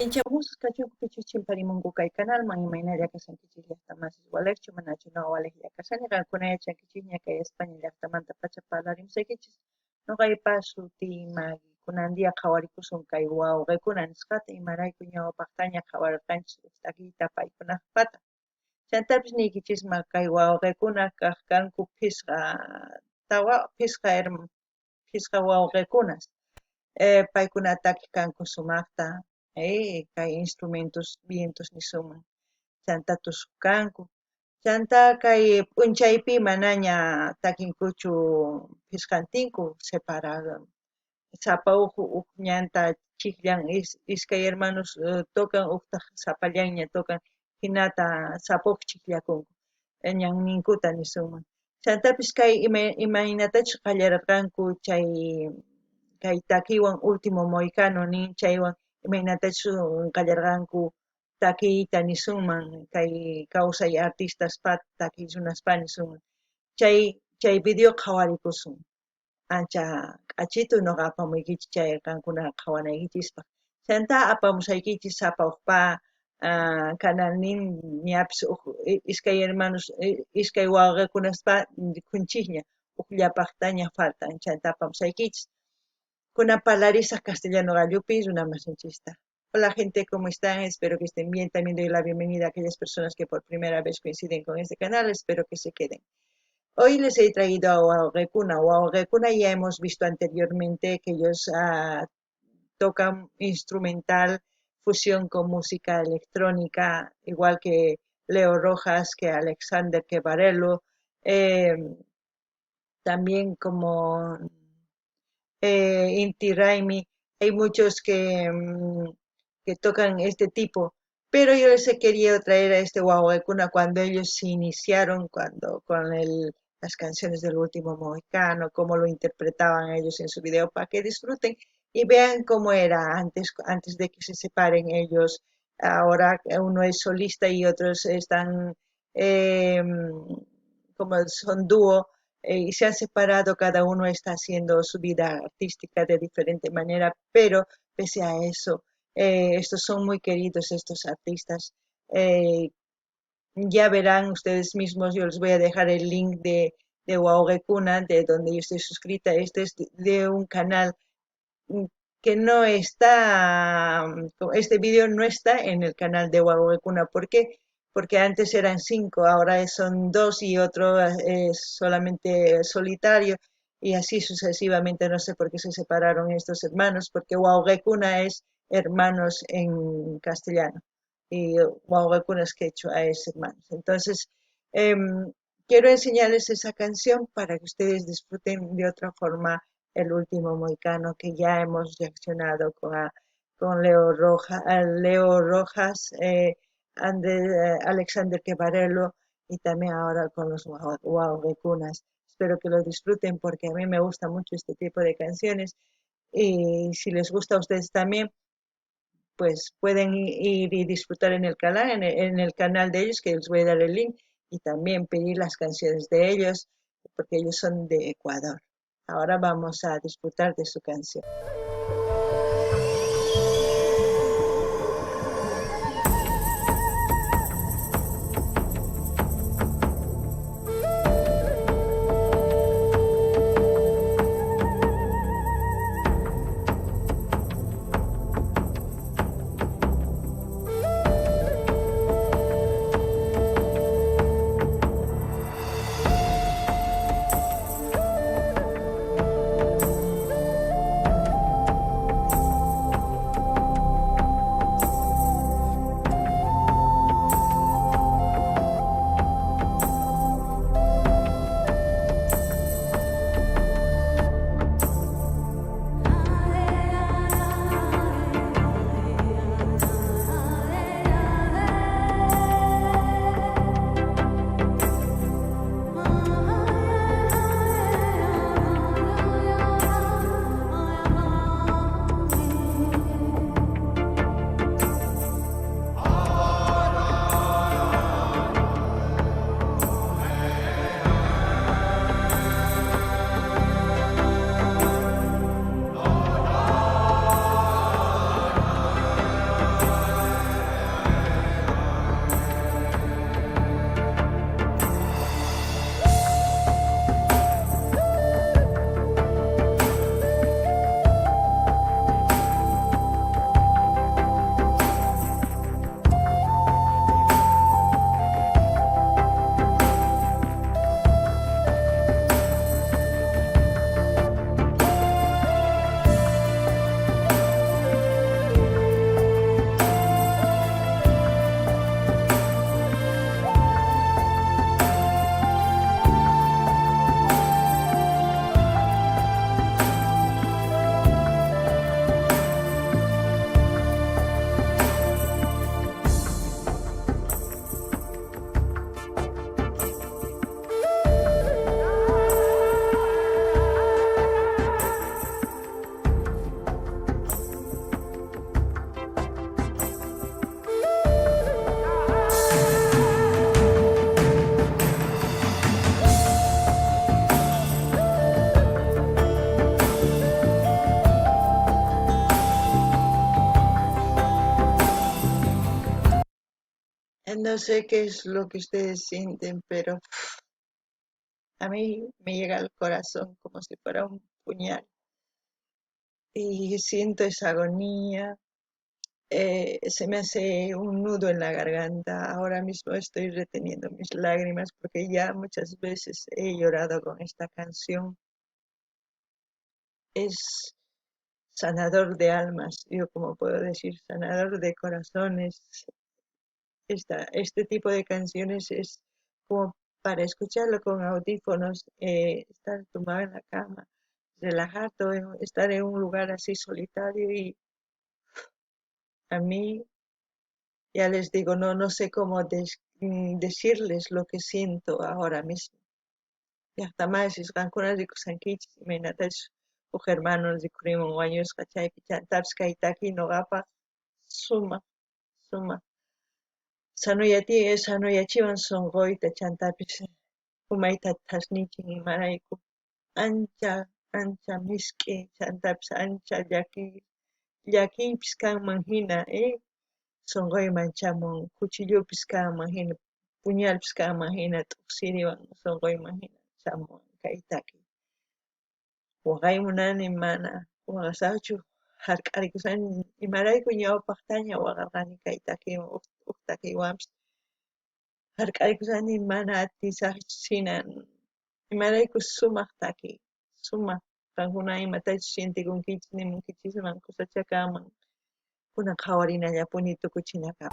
Pinchamus kachuk pichuchin parimunku kay canalman imayna llakasankichis llaqtamansis walakchu manachu no walaj llakasani qankuna yachankichis ña kay España llaqtamanta pacha parlarimuykichis ñuqaypas shuti Maggie kunandia qhawarikusun kay wawqiykuna nisqata imarayku ñawpaqtaña qhawarirqanchis ustakiyta paykunaqpata chayntapis niykichisma kay wawqiykuna kaq kanku phisqa wawqiykunas paykunataki kanku sumaqta kay instrumentos vientos nisuman chanta tusukanku chanta kay p'unchaypi manaña takinkuchu phisqantinku separado sapa huk ñanta chikllan iskay hermanos tocan uktaq sapallanña tocan hinata sapa huk chiklakunku ñan ninkuta nisunman chantapis kay imaynatachus qallarirqanku kay takiwan último mohicano nin chaywan imaynatachus qallarqanku takiyta nisunman kay kawsay artistaspa takiykunaspa nisunman chay video qhawarikusun ancha q'achitu nuqa apamunkichis chay qankuna qhawanaykichis chanta apamusaykichis sapa hukpa canal nin ñapis iskay hermanos iskay wawqikunaspa rikunchikña ukllapaqtaña faltan chanta apamusaykichis kunan parlarisaq castellano gallupi runamasinchista. Hola gente, ¿cómo están? Espero que estén bien. También doy la bienvenida a aquellas personas que por primera vez coinciden con este canal. Espero que se queden. Hoy les he traído a Wawqikuna. Wawqikuna ya hemos visto anteriormente que ellos tocan instrumental, fusión con música electrónica, igual que Leo Rojas, que Alexander Quevarello, también como Inti Raimi, hay muchos que tocan este tipo, pero yo les he querido traer a este Wawqikuna cuando ellos se iniciaron, cuando con las canciones del último mohicano, cómo lo interpretaban ellos en su video, para que disfruten y vean cómo era antes de que se separen ellos. Ahora uno es solista y otros están como son dúo y se han separado, cada uno está haciendo su vida artística de diferente manera, pero pese a eso, estos son muy queridos, estos artistas. Ya verán ustedes mismos, yo les voy a dejar el link de Wawqikuna, de donde yo estoy suscrita. Este es de un canal que no está, este video no está en el canal de Wawqikuna. ¿Por qué? Porque antes eran 5, ahora son 2 y otro es solamente solitario y así sucesivamente. No sé por qué se separaron estos hermanos, porque Wawqikuna es hermanos en castellano y Wawqikuna es quechua, es hermanos. Entonces, quiero enseñarles esa canción para que ustedes disfruten de otra forma el último mohicano, que ya hemos reaccionado con Leo Rojas, Alexander Quevarello y también ahora con los Wawqikunas. Espero que lo disfruten porque a mí me gusta mucho este tipo de canciones y si les gusta a ustedes también, pues pueden ir y disfrutar en el canal, en el canal de ellos, que les voy a dar el link, y también pedir las canciones de ellos, porque ellos son de Ecuador. Ahora vamos a disfrutar de su canción. No sé qué es lo que ustedes sienten, pero a mí me llega al corazón como si fuera un puñal y siento esa agonía. Se me hace un nudo en la garganta. Ahora mismo estoy reteniendo mis lágrimas porque ya muchas veces he llorado con esta canción. Es sanador de almas, yo como puedo decir, sanador de corazones. Este tipo de canciones es como para escucharlo con audífonos, estar tumbado en la cama, relajado, estar en un lugar así solitario y a mí, ya les digo, no sé cómo decirles lo que siento ahora mismo. Llaqtamaysi qankunas rikusankichis imaynatas huk hermanos rikurimun wañusqa chaypi chantapis kay taki ñuqapaq sumaq sumaq sanuyachiwan sunquyta chantapis umayta thasnichin imarayku ancha ancha misk'i chantapis ancha llakiypis kanman hina sunquyman chamun cuchillupis kanman hina puñalpis kanman hina t'uqsiriwan sunquyman hina chamun kay taki waqaymunani mana waqasaqchu hark'arikusani imarayku ñawpaqtaña waqarqani kay takiwan huk takiwanpis hark'arikusani mana atisaqchu hina imarayku sumaq taki sumaq qankuna imatachus sintikunkichis nimunkichisman kusachakaman kunan qhawarinallapuni tukuchinakaman.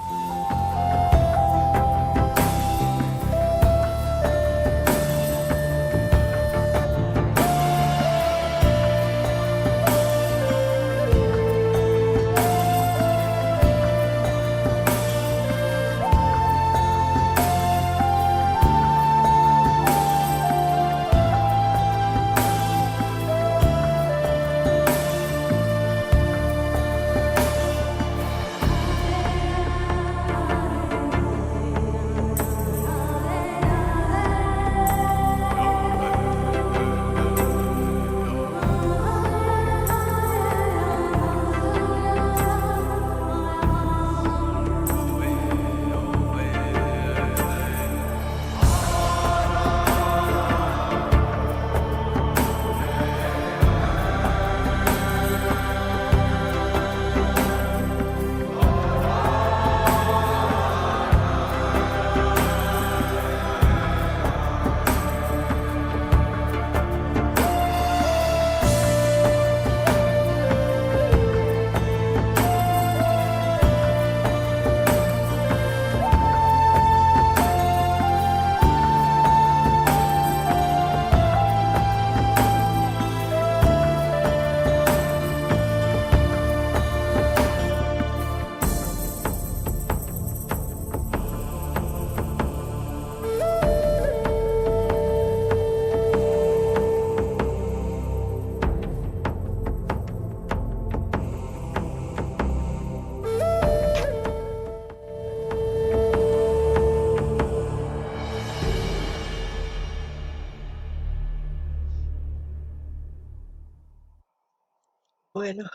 Bueno,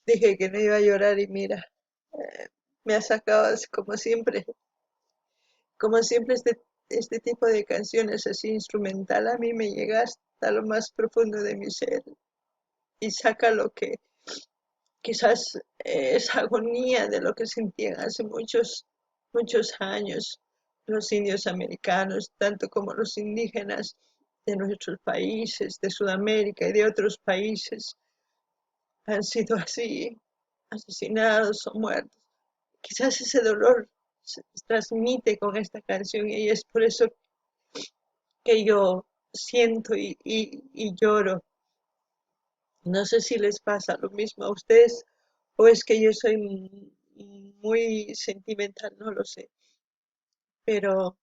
dije que no iba a llorar y mira, me ha sacado así como siempre este tipo de canciones así instrumental a mí me llega hasta lo más profundo de mi ser y saca lo que quizás esa agonía de lo que sentían hace muchos años los indios americanos, tanto como los indígenas de nuestros países, de Sudamérica y de otros países, han sido así, asesinados o muertos. Quizás ese dolor se transmite con esta canción y es por eso que yo siento y lloro. No sé si les pasa lo mismo a ustedes o es que yo soy muy sentimental, no lo sé, pero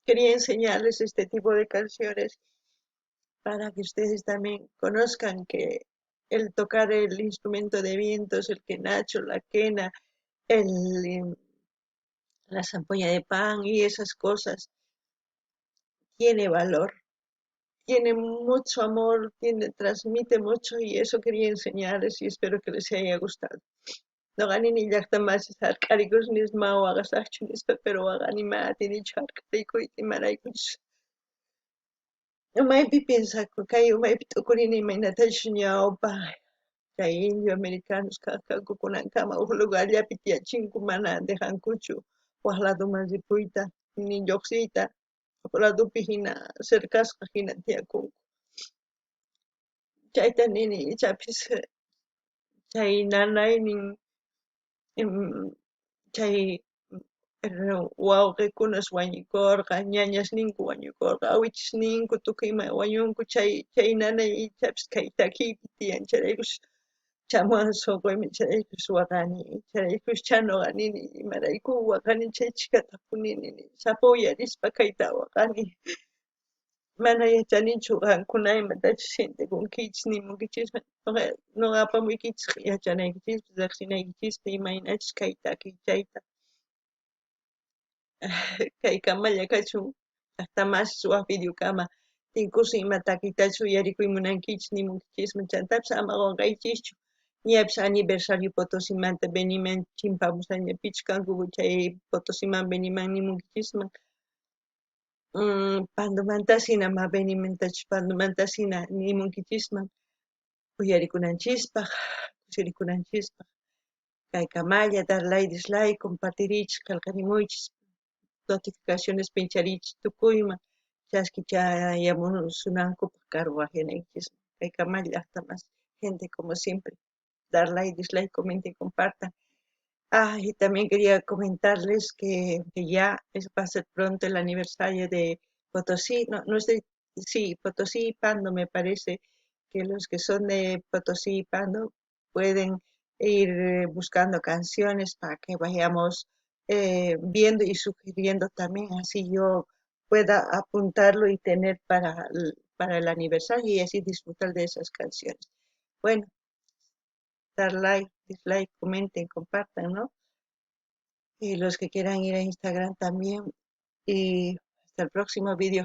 quería enseñarles este tipo de canciones para que ustedes también conozcan que el tocar el instrumento de vientos, el quenacho, la quena, el, la zampoña de pan y esas cosas, tiene valor, tiene mucho amor, transmite mucho y eso quería enseñarles y espero que les haya gustado. Noqanini llaqtamanchis hark'arikush nisma waqasaqchu nispa pero waqanimantini hark'arikuyta imaraykuchus umaypi pensaku kay umaypi t'ukurini imaynatachu ñawpaq kay indio americanos kaq kankukunankama huk lugarllapi tiyachinku mana dejankuchu waq ladoman ripuyta ni lluqsiyta huk ladopi hina cercasqa hina tiyakunku chayta nini ichapis chay nanaynin chay wawqikunas wañukurqa ñañasninku wañukurqa awichisninku tukuy wañunku chay nanay ichapis kay takiypi tiyan chayraykus chamuwan suquymi chayraykus waqani chayraykus chanuqa nini imarayku waqani chay chiqatapuni sapuya nispa kayta waqani mana yachanichu qankuna imatachus sentikunkichis nimunkichis nuqa apamunkichis yachanaykichis riqsinaykichis imaynachus kay takiy chayta kay kamalla kachun llaqtamasish waq videokama tinkusin ima takiytachu uyarikuy munankichis nimunkichismi chaytapis ama qunqaychischu ñapis aniversario Potosimanta Beniman chimpamushañapichu kanku chay Potosiman Beniman nimunkichisman Pandumantashi hina ma Benimantachu Pandumantashi hina nimunkichisman uyarikunanchispaq kusirikunanchispaq kay kamalla dar like dislike compartirichis qillqarimuychis notificaciones pincharichis tukuyman chaskichayamusunankupaq karguajinaykichisman kay kamalla llaqtamasiq gente como siempre dar like dislike comenten compartan y también quería comentarles que ya va a ser pronto el aniversario de Potosí, no sé, sí, Potosí y Pando me parece que los que son de Potosí y Pando pueden ir buscando canciones para que vayamos viendo y sugiriendo también, así yo pueda apuntarlo y tener para el aniversario y así disfrutar de esas canciones. Bueno, dar like, dislike, comenten, compartan, ¿no? Y los que quieran ir a Instagram también. Y hasta el próximo video.